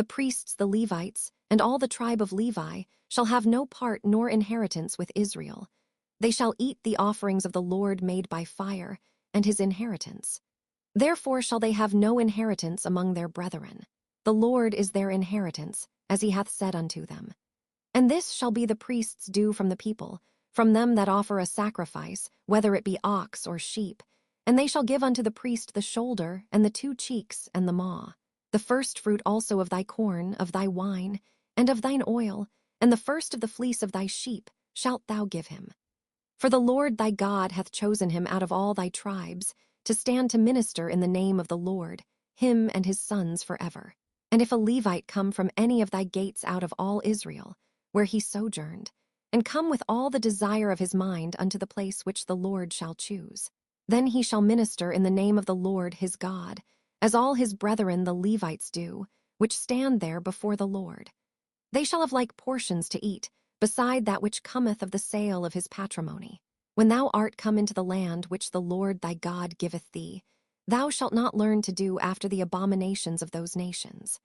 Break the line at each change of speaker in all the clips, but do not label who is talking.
The priests, the Levites, and all the tribe of Levi shall have no part nor inheritance with Israel. They shall eat the offerings of the Lord made by fire, and his inheritance. Therefore shall they have no inheritance among their brethren. The Lord is their inheritance, as he hath said unto them. And this shall be the priest's due from the people, from them that offer a sacrifice, whether it be ox or sheep. And they shall give unto the priest the shoulder, and the 2 cheeks, and the maw. The first fruit also of thy corn, of thy wine, and of thine oil, and the first of the fleece of thy sheep shalt thou give him. For the Lord thy God hath chosen him out of all thy tribes, to stand to minister in the name of the Lord, him and his sons forever. And if a Levite come from any of thy gates out of all Israel, where he sojourned, and come with all the desire of his mind unto the place which the Lord shall choose, then he shall minister in the name of the Lord his God, as all his brethren the Levites do, which stand there before the Lord. They shall have like portions to eat, beside that which cometh of the sale of his patrimony. When thou art come into the land which the Lord thy God giveth thee, thou shalt not learn to do after the abominations of those nations.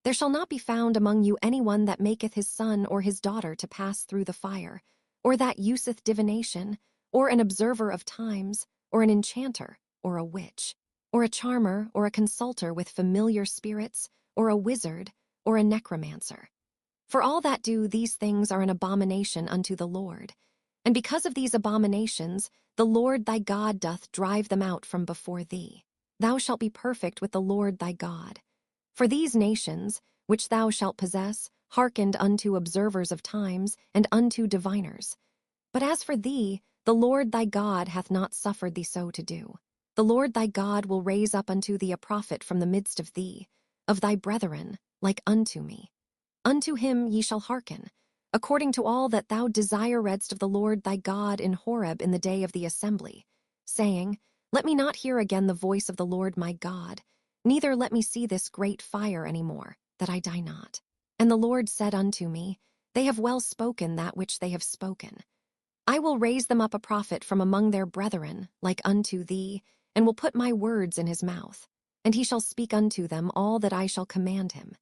There shall not be found among you any one that maketh his son or his daughter to pass through the fire, or that useth divination, or an observer of times, or an enchanter, or a witch, or a charmer, or a consulter with familiar spirits, or a wizard, or a necromancer. For all that do these things are an abomination unto the Lord. And because of these abominations, the Lord thy God doth drive them out from before thee. Thou shalt be perfect with the Lord thy God. For these nations, which thou shalt possess, hearkened unto observers of times, and unto diviners. But as for thee, the Lord thy God hath not suffered thee so to do. The Lord thy God will raise up unto thee a prophet from the midst of thee, of thy brethren, like unto me. Unto him ye shall hearken, according to all that thou desiredst of the Lord thy God in Horeb in the day of the assembly, saying, Let me not hear again the voice of the Lord my God, neither let me see this great fire any more, that I die not. And the Lord said unto me, They have well spoken that which they have spoken. I will raise them up a prophet from among their brethren, like unto thee, and will put my words in his mouth, and he shall speak unto them all that I shall command him.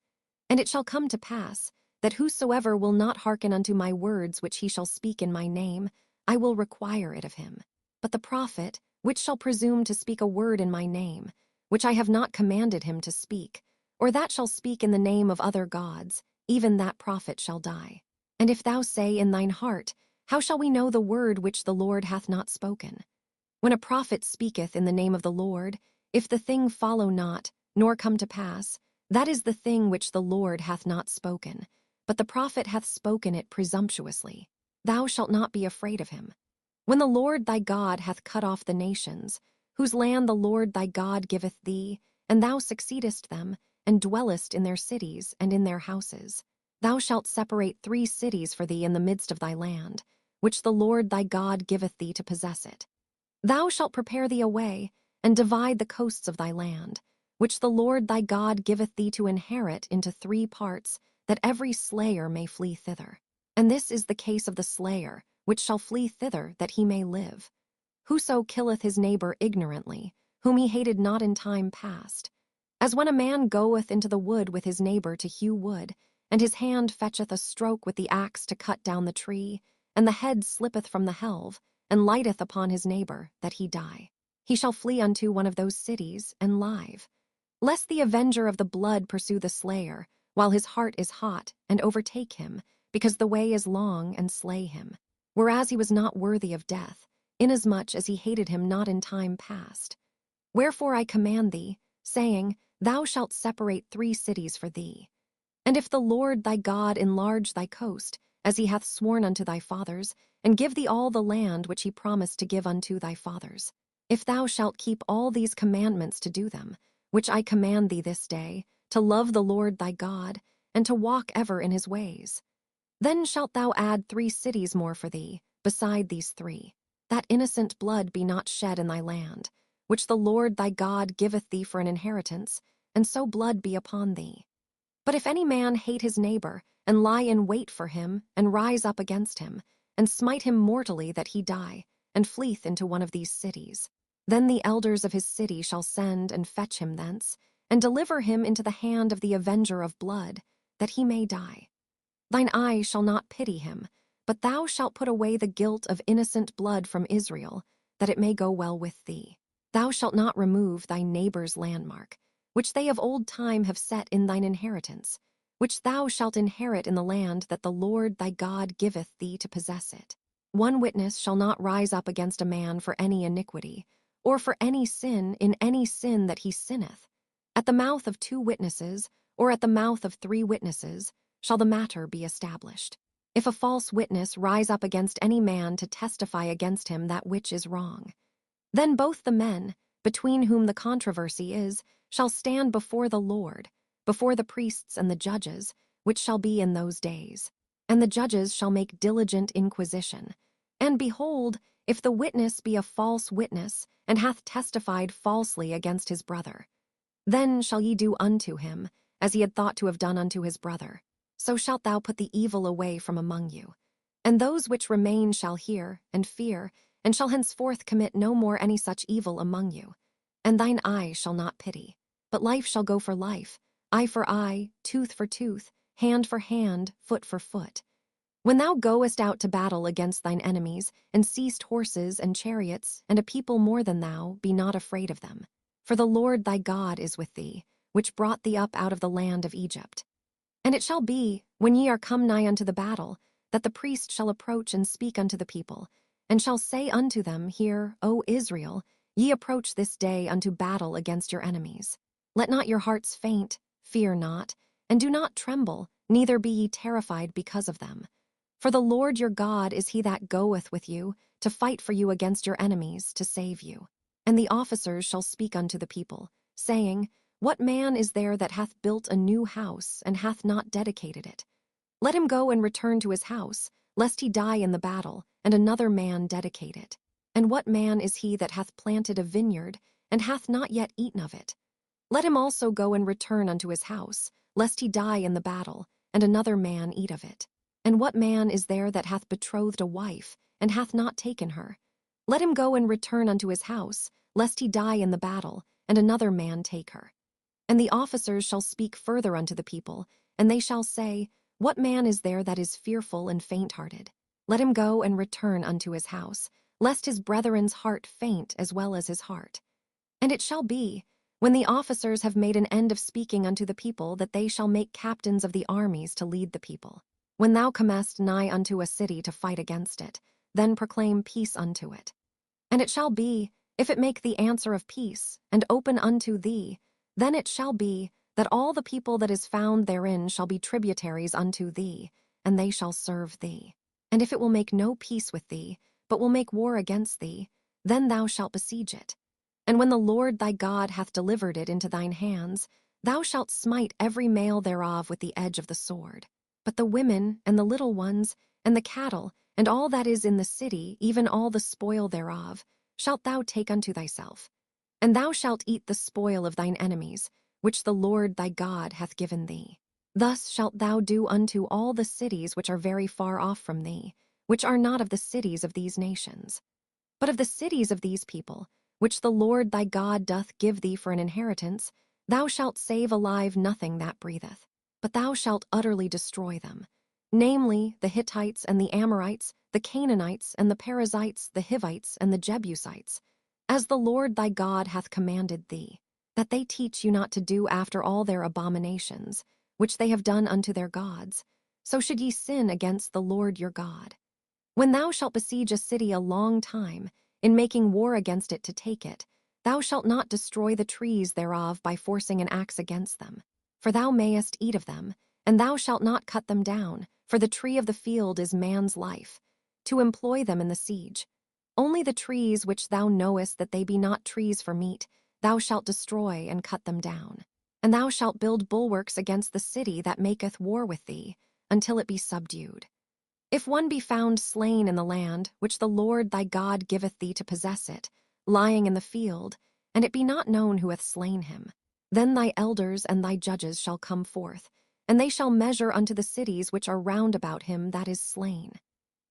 And it shall come to pass, that whosoever will not hearken unto my words which he shall speak in my name, I will require it of him. But the prophet, which shall presume to speak a word in my name, which I have not commanded him to speak, or that shall speak in the name of other gods, even that prophet shall die. And if thou say in thine heart, How shall we know the word which the Lord hath not spoken? When a prophet speaketh in the name of the Lord, if the thing follow not, nor come to pass, that is the thing which the Lord hath not spoken, but the prophet hath spoken it presumptuously. Thou shalt not be afraid of him. When the Lord thy God hath cut off the nations, whose land the Lord thy God giveth thee, and thou succeedest them, and dwellest in their cities and in their houses, thou shalt separate 3 cities for thee in the midst of thy land, which the Lord thy God giveth thee to possess it. Thou shalt prepare thee a way, and divide the coasts of thy land, which the Lord thy God giveth thee to inherit, into 3 parts, that every slayer may flee thither. And this is the case of the slayer, which shall flee thither, that he may live. Whoso killeth his neighbor ignorantly, whom he hated not in time past, as when a man goeth into the wood with his neighbor to hew wood, and his hand fetcheth a stroke with the axe to cut down the tree, and the head slippeth from the helve, and lighteth upon his neighbor, that he die. He shall flee unto one of those cities, and live. Lest the avenger of the blood pursue the slayer, while his heart is hot, and overtake him, because the way is long, and slay him, whereas he was not worthy of death, inasmuch as he hated him not in time past. Wherefore I command thee, saying, Thou shalt separate 3 cities for thee. And if the Lord thy God enlarge thy coast, as he hath sworn unto thy fathers, and give thee all the land which he promised to give unto thy fathers, if thou shalt keep all these commandments to do them, which I command thee this day, to love the Lord thy God, and to walk ever in his ways, then shalt thou add 3 cities more for thee, beside these 3, that innocent blood be not shed in thy land, which the Lord thy God giveth thee for an inheritance, and so blood be upon thee. But if any man hate his neighbor, and lie in wait for him, and rise up against him, and smite him mortally that he die, and fleeth into one of these cities, then the elders of his city shall send and fetch him thence, and deliver him into the hand of the avenger of blood, that he may die. Thine eye shall not pity him, but thou shalt put away the guilt of innocent blood from Israel, that it may go well with thee. Thou shalt not remove thy neighbor's landmark, which they of old time have set in thine inheritance, which thou shalt inherit in the land that the Lord thy God giveth thee to possess it. One witness shall not rise up against a man for any iniquity, or for any sin in any sin that he sinneth. At the mouth of 2 witnesses, or at the mouth of 3 witnesses, shall the matter be established. If a false witness rise up against any man to testify against him that which is wrong, then both the men, between whom the controversy is, shall stand before the Lord, before the priests and the judges, which shall be in those days. And the judges shall make diligent inquisition. And behold, if the witness be a false witness, and hath testified falsely against his brother, then shall ye do unto him, as he had thought to have done unto his brother. So shalt thou put the evil away from among you. And those which remain shall hear, and fear, and shall henceforth commit no more any such evil among you. And thine eye shall not pity, but life shall go for life, eye for eye, tooth for tooth, hand for hand, foot for foot. When thou goest out to battle against thine enemies, and seest horses and chariots, and a people more than thou, be not afraid of them. For the Lord thy God is with thee, which brought thee up out of the land of Egypt. And it shall be, when ye are come nigh unto the battle, that the priest shall approach and speak unto the people, and shall say unto them, Hear, O Israel, ye approach this day unto battle against your enemies. Let not your hearts faint, fear not, and do not tremble, neither be ye terrified because of them. For the Lord your God is he that goeth with you, to fight for you against your enemies, to save you. And the officers shall speak unto the people, saying, What man is there that hath built a new house, and hath not dedicated it? Let him go and return to his house, lest he die in the battle, and another man dedicate it. And what man is he that hath planted a vineyard, and hath not yet eaten of it? Let him also go and return unto his house, lest he die in the battle, and another man eat of it. And what man is there that hath betrothed a wife, and hath not taken her? Let him go and return unto his house, lest he die in the battle, and another man take her. And the officers shall speak further unto the people, and they shall say, What man is there that is fearful and faint-hearted? Let him go and return unto his house, lest his brethren's heart faint as well as his heart. And it shall be, when the officers have made an end of speaking unto the people, that they shall make captains of the armies to lead the people. When thou comest nigh unto a city to fight against it, then proclaim peace unto it. And it shall be, if it make the answer of peace, and open unto thee, then it shall be, that all the people that is found therein shall be tributaries unto thee, and they shall serve thee. And if it will make no peace with thee, but will make war against thee, then thou shalt besiege it. And when the Lord thy God hath delivered it into thine hands, thou shalt smite every male thereof with the edge of the sword. But the women, and the little ones, and the cattle, and all that is in the city, even all the spoil thereof, shalt thou take unto thyself. And thou shalt eat the spoil of thine enemies, which the Lord thy God hath given thee. Thus shalt thou do unto all the cities which are very far off from thee, which are not of the cities of these nations. But of the cities of these people, which the Lord thy God doth give thee for an inheritance, thou shalt save alive nothing that breatheth, but thou shalt utterly destroy them, namely the Hittites and the Amorites, the Canaanites and the Perizzites, the Hivites and the Jebusites, as the Lord thy God hath commanded thee, that they teach you not to do after all their abominations, which they have done unto their gods, so should ye sin against the Lord your God. When thou shalt besiege a city a long time, in making war against it to take it, thou shalt not destroy the trees thereof by forcing an axe against them. For thou mayest eat of them, and thou shalt not cut them down, for the tree of the field is man's life, to employ them in the siege. Only the trees which thou knowest that they be not trees for meat, thou shalt destroy and cut them down. And thou shalt build bulwarks against the city that maketh war with thee, until it be subdued. If one be found slain in the land, which the Lord thy God giveth thee to possess it, lying in the field, and it be not known who hath slain him, then thy elders and thy judges shall come forth, and they shall measure unto the cities which are round about him that is slain.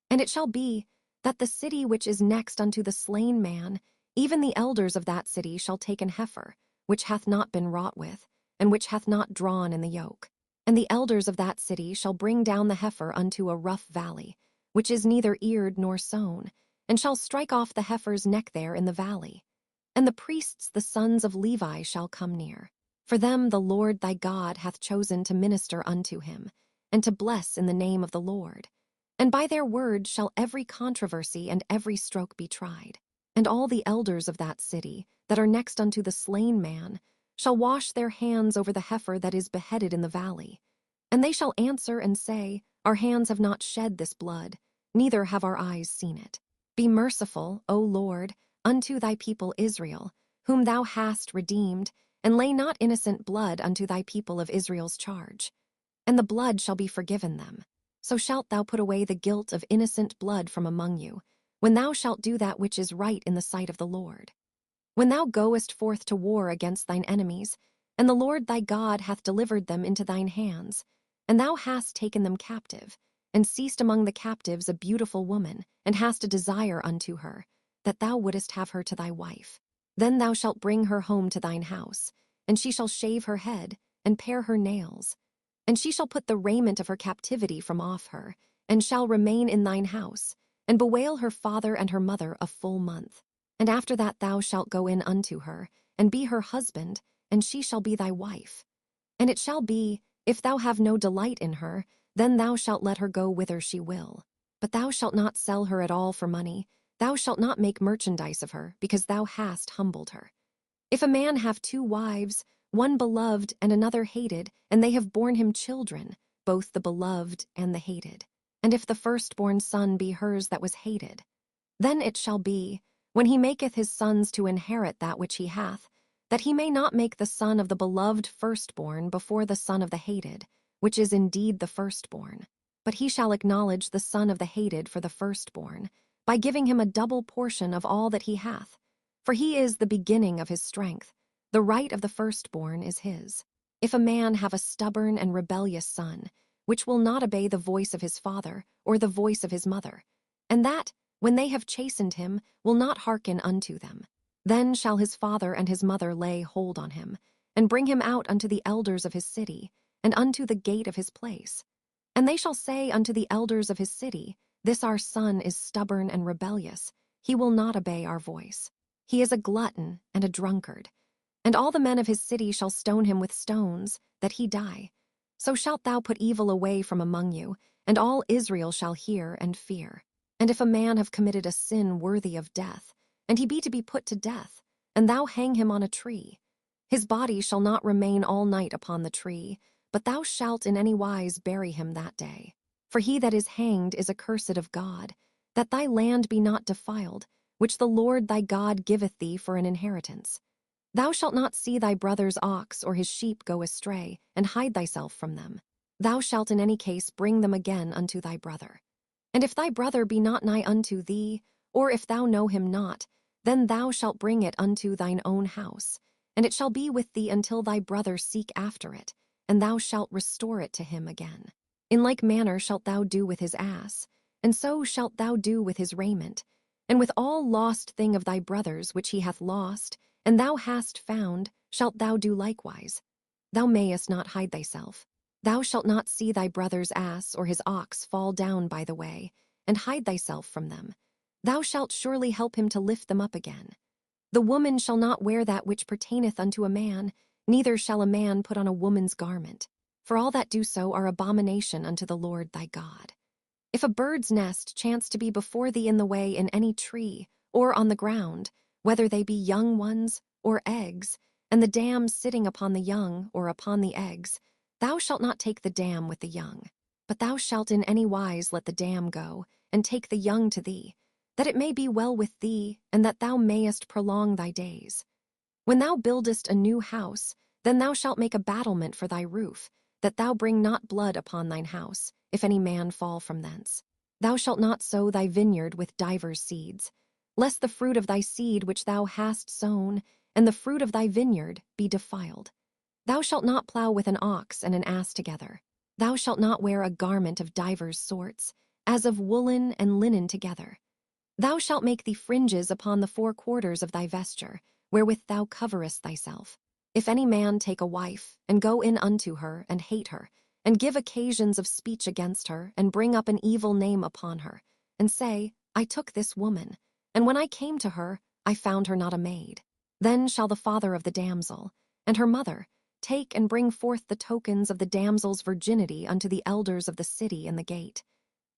And it shall be, that the city which is next unto the slain man, even the elders of that city shall take an heifer, which hath not been wrought with, and which hath not drawn in the yoke. And the elders of that city shall bring down the heifer unto a rough valley, which is neither eared nor sown, and shall strike off the heifer's neck there in the valley. And the priests the sons of Levi shall come near. For them the Lord thy God hath chosen to minister unto him, and to bless in the name of the Lord. And by their word shall every controversy and every stroke be tried. And all the elders of that city, that are next unto the slain man, shall wash their hands over the heifer that is beheaded in the valley. And they shall answer and say, Our hands have not shed this blood, neither have our eyes seen it. Be merciful, O Lord, unto thy people Israel, whom thou hast redeemed, and lay not innocent blood unto thy people of Israel's charge. And the blood shall be forgiven them. So shalt thou put away the guilt of innocent blood from among you, when thou shalt do that which is right in the sight of the Lord. When thou goest forth to war against thine enemies, and the Lord thy God hath delivered them into thine hands, and thou hast taken them captive, and seest among the captives a beautiful woman, and hast a desire unto her, that thou wouldest have her to thy wife. Then thou shalt bring her home to thine house, and she shall shave her head, and pare her nails. And she shall put the raiment of her captivity from off her, and shall remain in thine house, and bewail her father and her mother a full month. And after that thou shalt go in unto her, and be her husband, and she shall be thy wife. And it shall be, if thou have no delight in her, then thou shalt let her go whither she will. But thou shalt not sell her at all for money, thou shalt not make merchandise of her, because thou hast humbled her. If a man have 2 wives, one beloved and another hated, and they have borne him children, both the beloved and the hated, and if the firstborn son be hers that was hated, then it shall be, when he maketh his sons to inherit that which he hath, that he may not make the son of the beloved firstborn before the son of the hated, which is indeed the firstborn, but he shall acknowledge the son of the hated for the firstborn, by giving him a double portion of all that he hath. For he is the beginning of his strength, the right of the firstborn is his. If a man have a stubborn and rebellious son, which will not obey the voice of his father or the voice of his mother, and that, when they have chastened him, will not hearken unto them, then shall his father and his mother lay hold on him, and bring him out unto the elders of his city, and unto the gate of his place. And they shall say unto the elders of his city, This our son is stubborn and rebellious, he will not obey our voice. He is a glutton and a drunkard. And all the men of his city shall stone him with stones, that he die. So shalt thou put evil away from among you, and all Israel shall hear and fear. And if a man have committed a sin worthy of death, and he be to be put to death, and thou hang him on a tree, his body shall not remain all night upon the tree, but thou shalt in any wise bury him that day. For he that is hanged is accursed of God, that thy land be not defiled, which the Lord thy God giveth thee for an inheritance. Thou shalt not see thy brother's ox or his sheep go astray, and hide thyself from them. Thou shalt in any case bring them again unto thy brother. And if thy brother be not nigh unto thee, or if thou know him not, then thou shalt bring it unto thine own house, and it shall be with thee until thy brother seek after it, and thou shalt restore it to him again. In like manner shalt thou do with his ass, and so shalt thou do with his raiment, and with all lost thing of thy brother's which he hath lost, and thou hast found, shalt thou do likewise. Thou mayest not hide thyself. Thou shalt not see thy brother's ass or his ox fall down by the way, and hide thyself from them. Thou shalt surely help him to lift them up again. The woman shall not wear that which pertaineth unto a man, neither shall a man put on a woman's garment, for all that do so are abomination unto the Lord thy God. If a bird's nest chance to be before thee in the way in any tree, or on the ground, whether they be young ones or eggs, and the dam sitting upon the young or upon the eggs, thou shalt not take the dam with the young, but thou shalt in any wise let the dam go, and take the young to thee, that it may be well with thee, and that thou mayest prolong thy days. When thou buildest a new house, then thou shalt make a battlement for thy roof, that thou bring not blood upon thine house, if any man fall from thence. Thou shalt not sow thy vineyard with divers seeds, lest the fruit of thy seed which thou hast sown, and the fruit of thy vineyard, be defiled. Thou shalt not plow with an ox and an ass together. Thou shalt not wear a garment of divers sorts, as of woolen and linen together. Thou shalt make thee fringes upon the 4 quarters of thy vesture, wherewith thou coverest thyself. If any man take a wife, and go in unto her, and hate her, and give occasions of speech against her, and bring up an evil name upon her, and say, I took this woman, and when I came to her, I found her not a maid. Then shall the father of the damsel, and her mother, take and bring forth the tokens of the damsel's virginity unto the elders of the city and the gate.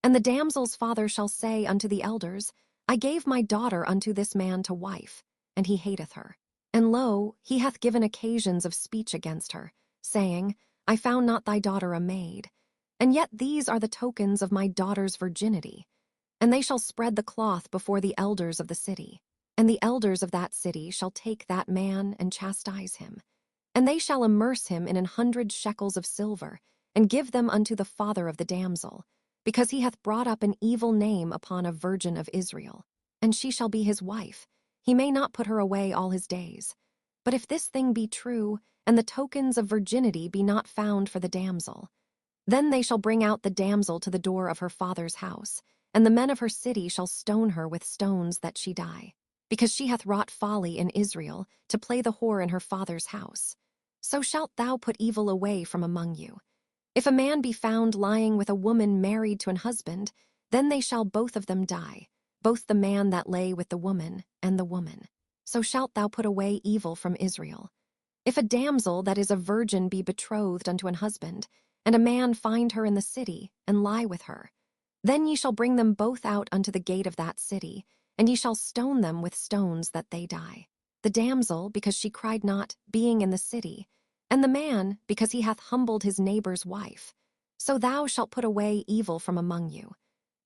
And the damsel's father shall say unto the elders, I gave my daughter unto this man to wife, and he hateth her. And lo, he hath given occasions of speech against her, saying, I found not thy daughter a maid. And yet these are the tokens of my daughter's virginity. And they shall spread the cloth before the elders of the city. And the elders of that city shall take that man and chastise him. And they shall immerse him in 100 shekels of silver, and give them unto the father of the damsel, because he hath brought up an evil name upon a virgin of Israel. And she shall be his wife. He may not put her away all his days. But if this thing be true, and the tokens of virginity be not found for the damsel, then they shall bring out the damsel to the door of her father's house, and the men of her city shall stone her with stones that she die, because she hath wrought folly in Israel, to play the whore in her father's house. So shalt thou put evil away from among you. If a man be found lying with a woman married to an husband, then they shall both of them die, both the man that lay with the woman and the woman. So shalt thou put away evil from Israel. If a damsel that is a virgin be betrothed unto an husband, and a man find her in the city, and lie with her, then ye shall bring them both out unto the gate of that city, and ye shall stone them with stones that they die. The damsel, because she cried not, being in the city, and the man, because he hath humbled his neighbor's wife. So thou shalt put away evil from among you.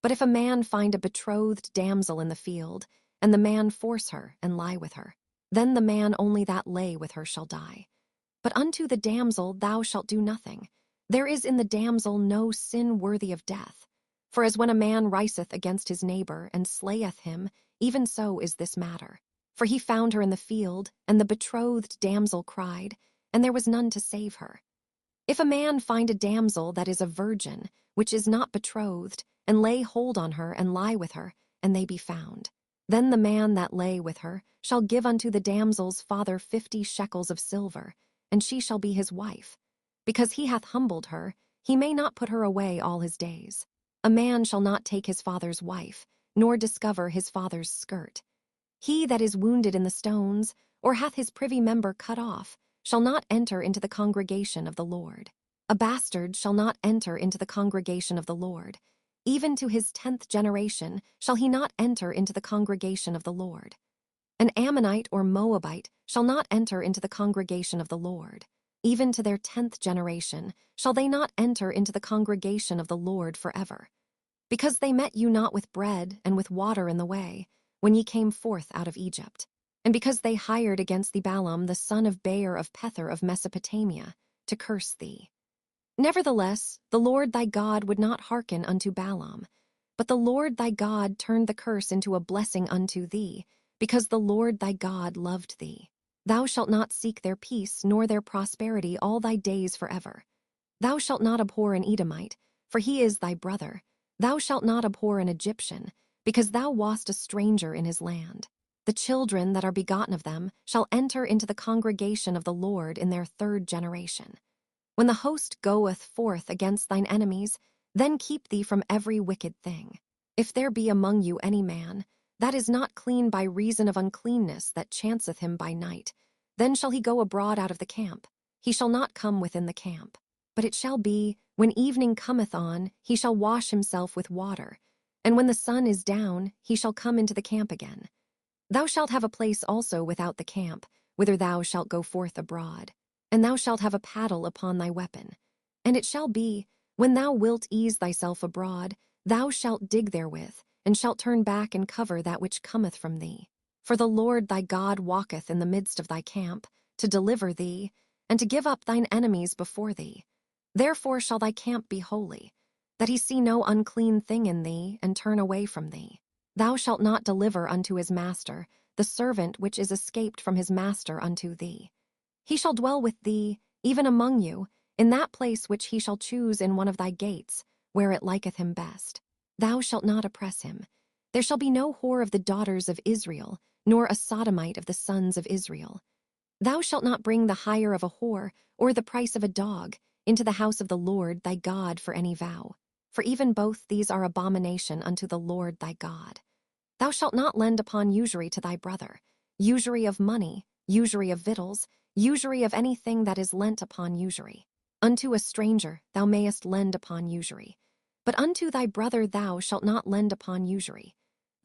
But if a man find a betrothed damsel in the field, and the man force her, and lie with her, then the man only that lay with her shall die. But unto the damsel thou shalt do nothing. There is in the damsel no sin worthy of death. For as when a man riseth against his neighbor, and slayeth him, even so is this matter. For he found her in the field, and the betrothed damsel cried, and there was none to save her. If a man find a damsel that is a virgin, which is not betrothed, and lay hold on her, and lie with her, and they be found, then the man that lay with her shall give unto the damsel's father 50 shekels of silver, and she shall be his wife. Because he hath humbled her, he may not put her away all his days. A man shall not take his father's wife, nor discover his father's skirt. He that is wounded in the stones, or hath his privy member cut off, shall not enter into the congregation of the Lord. A bastard shall not enter into the congregation of the Lord. Even to his 10th generation shall he not enter into the congregation of the Lord. An Ammonite or Moabite shall not enter into the congregation of the Lord. Even to their 10th generation shall they not enter into the congregation of the Lord forever. Because they met you not with bread and with water in the way, when ye came forth out of Egypt. And because they hired against thee Balaam the son of Beor of Pethor of Mesopotamia, to curse thee. Nevertheless, the Lord thy God would not hearken unto Balaam, but the Lord thy God turned the curse into a blessing unto thee, because the Lord thy God loved thee. Thou shalt not seek their peace nor their prosperity all thy days forever. Thou shalt not abhor an Edomite, for he is thy brother. Thou shalt not abhor an Egyptian, because thou wast a stranger in his land. The children that are begotten of them shall enter into the congregation of the Lord in their 3rd generation. When the host goeth forth against thine enemies, then keep thee from every wicked thing. If there be among you any man that is not clean by reason of uncleanness that chanceth him by night, then shall he go abroad out of the camp. He shall not come within the camp. But it shall be, when evening cometh on, he shall wash himself with water, and when the sun is down, he shall come into the camp again. Thou shalt have a place also without the camp, whither thou shalt go forth abroad, and thou shalt have a paddle upon thy weapon. And it shall be, when thou wilt ease thyself abroad, thou shalt dig therewith, and shalt turn back and cover that which cometh from thee. For the Lord thy God walketh in the midst of thy camp, to deliver thee, and to give up thine enemies before thee. Therefore shall thy camp be holy, that he see no unclean thing in thee, and turn away from thee. Thou shalt not deliver unto his master the servant which is escaped from his master unto thee. He shall dwell with thee, even among you, in that place which he shall choose in one of thy gates, where it liketh him best. Thou shalt not oppress him. There shall be no whore of the daughters of Israel, nor a sodomite of the sons of Israel. Thou shalt not bring the hire of a whore, or the price of a dog, into the house of the Lord thy God for any vow. For even both these are abomination unto the Lord thy God. Thou shalt not lend upon usury to thy brother, usury of money, usury of victuals, usury of anything that is lent upon usury. Unto a stranger thou mayest lend upon usury, but unto thy brother thou shalt not lend upon usury,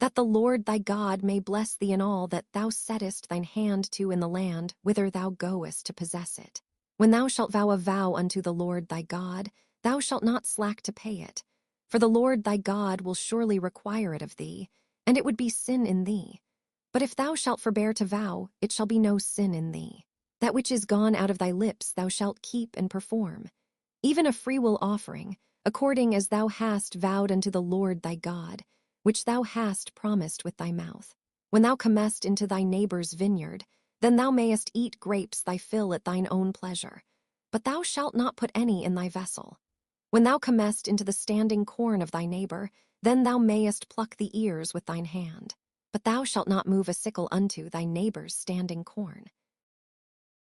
that the Lord thy God may bless thee in all that thou settest thine hand to in the land whither thou goest to possess it. When thou shalt vow a vow unto the Lord thy God, thou shalt not slack to pay it, for the Lord thy God will surely require it of thee, and it would be sin in thee. But if thou shalt forbear to vow, it shall be no sin in thee. That which is gone out of thy lips thou shalt keep and perform, even a freewill offering, according as thou hast vowed unto the Lord thy God, which thou hast promised with thy mouth. When thou comest into thy neighbor's vineyard, then thou mayest eat grapes thy fill at thine own pleasure, but thou shalt not put any in thy vessel. When thou comest into the standing corn of thy neighbor, then thou mayest pluck the ears with thine hand. But thou shalt not move a sickle unto thy neighbor's standing corn.